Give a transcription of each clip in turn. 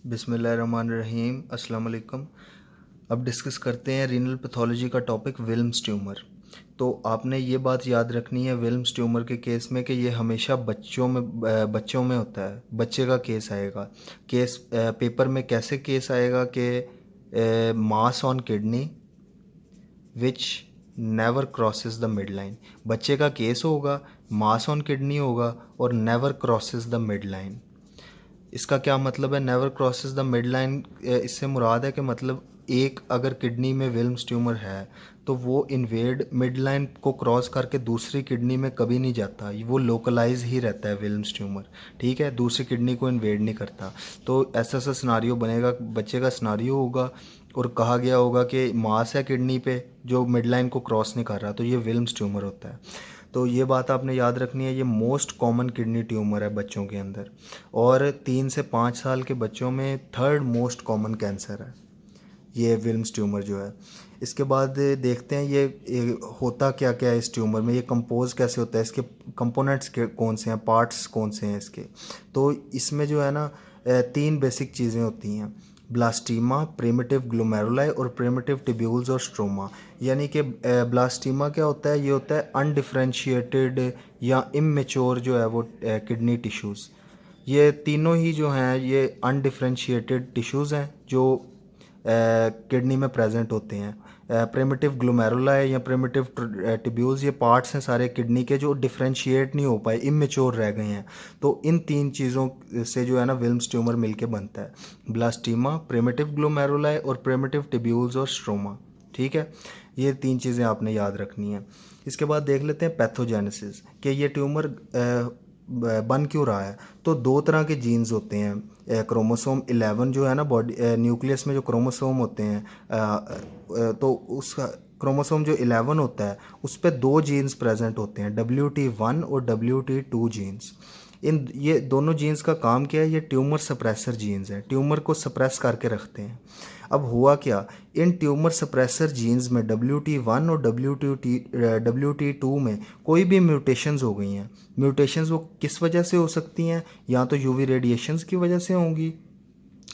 बिस्मिल्लाहिर्रहमानिर्रहीम, अस्सलाम वालेकुम। अब डिस्कस करते हैं रीनल पैथोलॉजी का टॉपिक विल्म्स ट्यूमर। तो आपने ये बात याद रखनी है विल्म्स ट्यूमर के केस में कि ये हमेशा बच्चों में होता है। बच्चे का केस आएगा। पेपर में कैसे केस आएगा कि मास on kidney which never crosses the mid line. बच्चे का केस होगा, मास ऑन किडनी होगा और never crosses the mid line. इसका क्या मतलब है never crosses the mid line? इससे मुराद है कि मतलब एक अगर किडनी में विल्म्स ट्यूमर है तो वो इन्वेड मिड लाइन को क्रॉस करके दूसरी किडनी में कभी नहीं जाता। वो लोकलाइज ही रहता है विल्म्स ट्यूमर, ठीक है, दूसरी किडनी को इन्वेड नहीं करता। तो ऐसा सिनारियो बनेगा, बच्चे का सिनारियो होगा और कहा गया होगा कि मास है किडनी पे जो मिड लाइन को क्रॉस नहीं कर रहा, तो ये विल्म्स ट्यूमर होता है। तो ये बात आपने याद रखनी है, ये मोस्ट कॉमन किडनी ट्यूमर है बच्चों के अंदर और 3 से 5 साल के बच्चों में थर्ड मोस्ट कॉमन कैंसर है ये विल्म्स ट्यूमर जो है। इसके बाद देखते हैं ये होता क्या क्या है इस ट्यूमर में, ये कंपोज कैसे होता है, इसके कंपोनेंट्स कौन से हैं, पार्ट्स कौन से हैं इसके। तो इसमें जो है ना 3 बेसिक चीज़ें होती हैं, ब्लास्टीमा, प्रिमिटिव ग्लोमेरुलाई और प्रिमिटिव टिब्यूल्स और स्ट्रोमा। यानी कि ब्लास्टीमा क्या होता है, ये होता है अनडिफरेंशिएटेड या इमेच्योर जो है वो किडनी टिश्यूज़। ये तीनों ही जो हैं ये अनडिफरेंशिएटेड टिश्यूज़ हैं जो किडनी में प्रेजेंट होते हैं। प्रिमिटिव ग्लोमेरुलाई या प्रिमिटिव टिब्यूल्स ये पार्ट्स हैं सारे किडनी के जो डिफरेंशिएट नहीं हो पाए, इमेच्योर रह गए हैं। तो इन 3 चीज़ों से जो है ना विल्म्स ट्यूमर मिलके बनता है, ब्लास्टीमा, प्रिमिटिव ग्लोमेरुलाई और प्रिमिटिव टिब्यूल्स और स्ट्रोमा, ठीक है। ये 3 चीज़ें आपने याद रखनी है। इसके बाद देख लेते हैं पैथोजेनेसिस कि ये ट्यूमर बन क्यों रहा है। तो 2 तरह के जीन्स होते हैं, क्रोमोसोम 11 जो है ना बॉडी न्यूक्लियस में जो क्रोमोसोम होते हैं, तो उसका क्रोमोसोम जो 11 होता है उस पर 2 जीन्स प्रेजेंट होते हैं, WT1 और WT2 जीन्स। ये दोनों जीन्स का काम क्या है, ये ट्यूमर सप्रेसर जीन्स हैं, ट्यूमर को सप्रेस करके रखते हैं। अब हुआ क्या, इन ट्यूमर सप्रेसर जीन्स में WT1 और WT2 में कोई भी म्यूटेशंस हो गई हैं। म्यूटेशंस वो किस वजह से हो सकती हैं, या तो UV रेडिएशंस की वजह से होंगी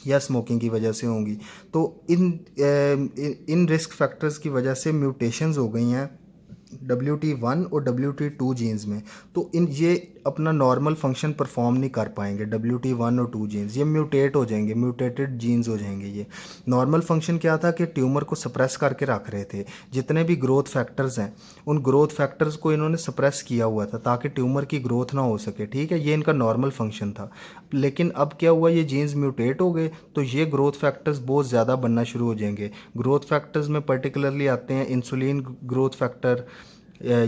या स्मोकिंग की वजह से होंगी। तो इन रिस्क फैक्टर्स की वजह से म्यूटेशंस हो गई हैं WT1 और WT2 जीन्स में। तो ये अपना नॉर्मल फंक्शन परफॉर्म नहीं कर पाएंगे। WT1 और 2 जीन्स ये म्यूटेट हो जाएंगे, म्यूटेटेड जीन्स हो जाएंगे। ये नॉर्मल फंक्शन क्या था कि ट्यूमर को सप्रेस करके रख रहे थे। जितने भी ग्रोथ फैक्टर्स हैं उन ग्रोथ फैक्टर्स को इन्होंने सप्रेस किया हुआ था ताकि ट्यूमर की ग्रोथ ना हो सके, ठीक है, ये इनका नॉर्मल फंक्शन था। लेकिन अब क्या हुआ, ये जीन्स म्यूटेट हो गए तो ये ग्रोथ फैक्टर्स बहुत ज़्यादा बनना शुरू हो जाएंगे। ग्रोथ फैक्टर्स में पर्टिकुलरली आते हैं इंसुलिन ग्रोथ फैक्टर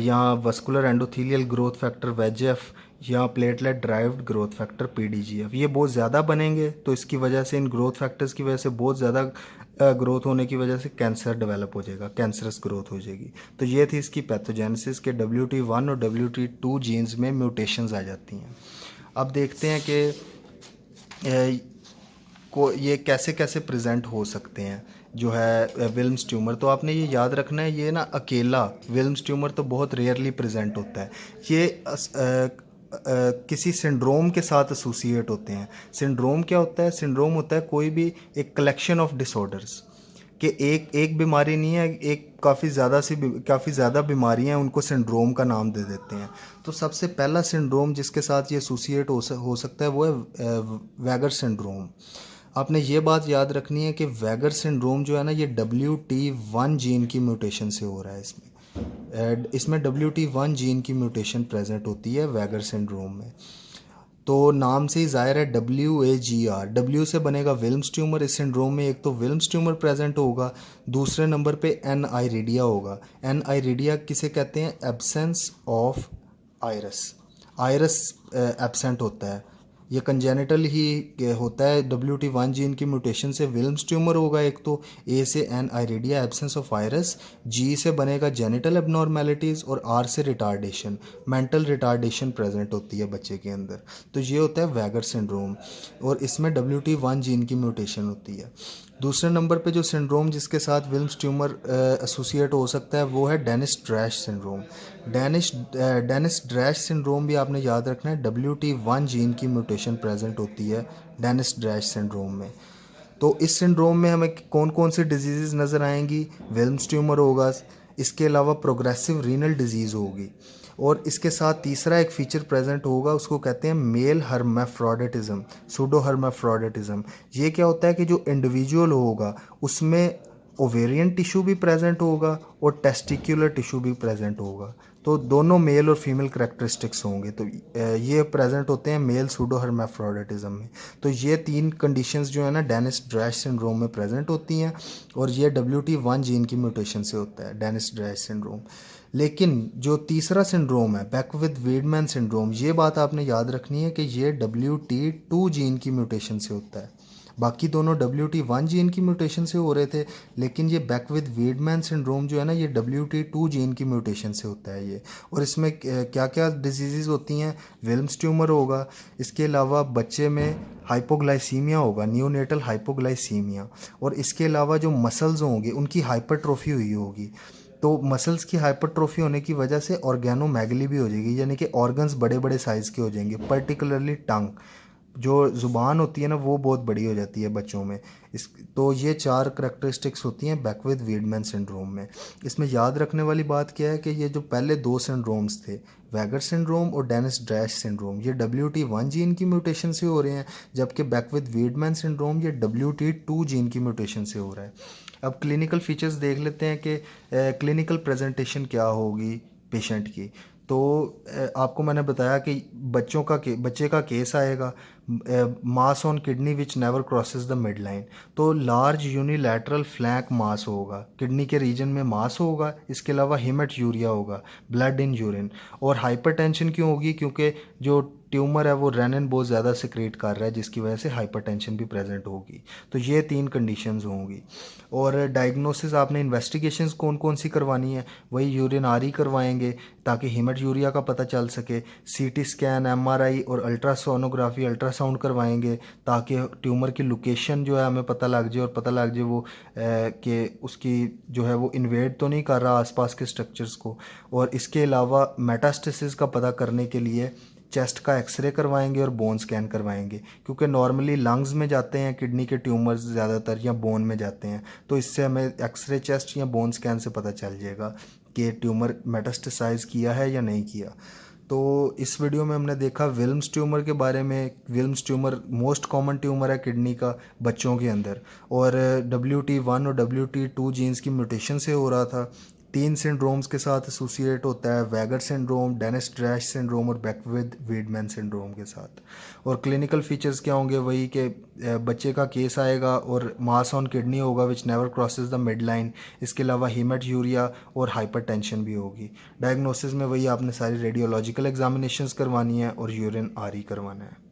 या vascular endothelial growth factor VEGF या platelet derived growth factor PDGF। ये बहुत ज़्यादा बनेंगे तो इसकी वजह से, इन ग्रोथ फैक्टर्स की वजह से बहुत ज़्यादा ग्रोथ होने की वजह से कैंसर डेवलप हो जाएगा, कैंसरस ग्रोथ हो जाएगी। तो ये थी इसकी पैथोजेनेसिस के WT1 और WT2 जीन्स में म्यूटेशंस आ जाती हैं। अब देखते हैं कि ये कैसे कैसे प्रेजेंट हो सकते हैं जो है विल्म्स ट्यूमर। तो आपने ये याद रखना है, ये ना अकेला विल्म्स ट्यूमर तो बहुत रेयरली प्रेजेंट होता है। ये किसी सिंड्रोम के साथ एसोसिएट होते हैं। सिंड्रोम क्या होता है, सिंड्रोम होता है कोई भी एक कलेक्शन ऑफ डिसऑर्डर्स कि एक बीमारी नहीं है, एक काफ़ी ज़्यादा बीमारियां हैं, उनको सिंड्रोम का नाम दे देते हैं। तो सबसे पहला सिंड्रोम जिसके साथ ये एसोसिएट हो सकता है वो है वैगर सिंड्रोम। आपने ये बात याद रखनी है कि वैगर सिंड्रोम जो है ना ये WT1 जीन की म्यूटेशन से हो रहा है। इसमें WT1 जीन की म्यूटेशन प्रेजेंट होती है वैगर सिंड्रोम में। तो नाम से ही जाहिर है WAGR, W से बनेगा विल्म्स ट्यूमर। इस सिंड्रोम में एक तो विल्म्स ट्यूमर प्रेजेंट होगा, दूसरे नंबर पे एनआईरिडिया होगा। एनआईरिडिया किसे कहते हैं, absence of iris. Iris absent होता है, ये कंजेनिटल ही होता है। WT1 जीन की म्यूटेशन से विल्म्स ट्यूमर होगा एक तो, A से एनआईरिडिया, एब्सेंस ऑफ आयरस, G से बनेगा जेनिटल एबनॉर्मेलिटीज़ और R से रिटार्डेशन, मेंटल रिटार्डेशन प्रेजेंट होती है बच्चे के अंदर। तो ये होता है वैगर सिंड्रोम और इसमें WT1 जीन की म्यूटेशन होती है। दूसरे नंबर पे जो सिंड्रोम जिसके साथ विल्म्स ट्यूमर एसोसिएट हो सकता है वो है डेनिस ड्रैश सिंड्रोम। डेनिस ड्रैश सिंड्रोम भी आपने याद रखना है, WT1 जीन की म्यूटेशन प्रेजेंट होती है डेनिस ड्रैश सिंड्रोम में। तो इस सिंड्रोम में हमें कौन कौन सी डिजीज़ नज़र आएंगी? विल्म्स ट्यूमर होगा, इसके अलावा प्रोग्रेसिव रीनल डिजीज़ होगी, और इसके साथ तीसरा एक फीचर प्रेजेंट होगा, उसको कहते हैं मेल हर्माफ्रोडिटिज्म, सूडो हर्माफ्रोडिटिज्म। ये क्या होता है कि जो इंडिविजुअल होगा उसमें ओवेरियन टिश्यू भी प्रेजेंट होगा और टेस्टिकुलर टिश्यू भी प्रेजेंट होगा, तो दोनों मेल और फीमेल करेक्टरिस्टिक्स होंगे। तो ये प्रेजेंट होते हैं मेल सूडो हर्माफ्रोडिटिज्म में। तो ये 3 कंडीशंस जो है ना डेनिस ड्रैश सिंड्रोम में प्रेजेंट होती हैं, और ये WT1 जीन की म्यूटेशन से होता है डेनिस ड्रैश सिंड्रोम। लेकिन जो तीसरा सिंड्रोम है बैकविद वीडमैन सिंड्रोम, ये बात आपने याद रखनी है कि ये WT2 जीन की म्यूटेशन से होता है। बाकी दोनों WT1 जीन की म्यूटेशन से हो रहे थे, लेकिन ये बैकविद वीडमैन सिंड्रोम जो है ना ये WT2 जीन की म्यूटेशन से होता है ये। और इसमें क्या क्या डिजीज़ होती हैं? विल्म्स ट्यूमर होगा, इसके अलावा बच्चे में हाइपोग्लाइसीमिया होगा, नियोनेटल हाइपोग्लाइसीमिया, और इसके अलावा जो मसल्स होंगे उनकी हाइपरट्रोफी हुई होगी। तो मसल्स की हाइपरट्रोफी होने की वजह से ऑर्गेनोमेगली भी हो जाएगी, यानी कि ऑर्गन्स बड़े बड़े साइज़ के हो जाएंगे, पर्टिकुलरली टंग, जो ज़ुबान होती है ना वो बहुत बड़ी हो जाती है बच्चों में। तो ये 4 करेक्टरिस्टिक्स होती हैं बैकविद वीडमैन सिंड्रोम में। इसमें याद रखने वाली बात क्या है कि ये जो पहले 2 सिंड्रोम्स थे, वैगर सिंड्रोम और डेनिस ड्रैश सिंड्रोम, ये WT1 जीन की म्यूटेशन से हो रहे हैं, जबकि बैकविद वीडमैन सिंड्रोम ये WT2 जीन की म्यूटेशन से हो रहा है। अब क्लिनिकल फीचर्स देख लेते हैं कि क्लिनिकल प्रेजेंटेशन क्या होगी पेशेंट की। तो आपको मैंने बताया कि बच्चे का केस आएगा, मास on kidney which never crosses the mid line, तो लार्ज यूनिलैटरल फ्लैंक मास होगा, किडनी के रीजन में मास होगा, इसके अलावा हिमेट यूरिया होगा, ब्लड इन यूरिन। और हाइपरटेंशन क्यों होगी? क्योंकि जो ट्यूमर है वो रेनिन बहुत ज़्यादा सिक्रेट कर रहा है, जिसकी वजह से हाइपरटेंशन भी प्रेजेंट होगी। तो ये 3 कंडीशंस होंगी। और डायग्नोसिस आपने इन्वेस्टिगेशंस कौन कौन सी करवानी है? वही यूरिन आरई करवाएंगे ताकि हिमेट यूरिया का पता चल सके, CT स्कैन, MRI और अल्ट्रासोनोग्राफी, अल्ट्रासाउंड करवाएंगे ताकि ट्यूमर की लोकेशन जो है हमें पता लग जाए, और पता लग जाए वो कि उसकी जो है वो इन्वेड तो नहीं कर रहा आसपास के स्ट्रक्चर्स को। और इसके अलावा मेटास्टेसिस का पता करने के लिए चेस्ट का एक्सरे करवाएंगे और बोन स्कैन करवाएंगे, क्योंकि नॉर्मली लंग्स में जाते हैं किडनी के ट्यूमर्स ज़्यादातर, या बोन में जाते हैं, तो इससे हमें एक्सरे चेस्ट या बोन स्कैन से पता चल जाएगा कि ट्यूमर मेटास्टेसाइज किया है या नहीं किया। तो इस वीडियो में हमने देखा विल्म्स ट्यूमर के बारे में। Wilms tumour most common tumour है किडनी का बच्चों के अंदर, और WT1 और WT2 जीन्स की म्यूटेशन से हो रहा था। 3 सिंड्रोम्स के साथ एसोसिएट होता है, वैगर सिंड्रोम, डेनिस ड्रैश सिंड्रोम और बैकविद वीडमैन सिंड्रोम के साथ। और क्लिनिकल फीचर्स क्या होंगे? वही कि बच्चे का केस आएगा और मास ऑन किडनी होगा which never crosses the mid line, इसके अलावा हिमेट यूरिया और हाइपरटेंशन भी होगी। डायग्नोसिस में वही आपने सारी रेडियोलॉजिकल एग्जामिनेशंस करवानी है और यूरिन आरई करवाना है।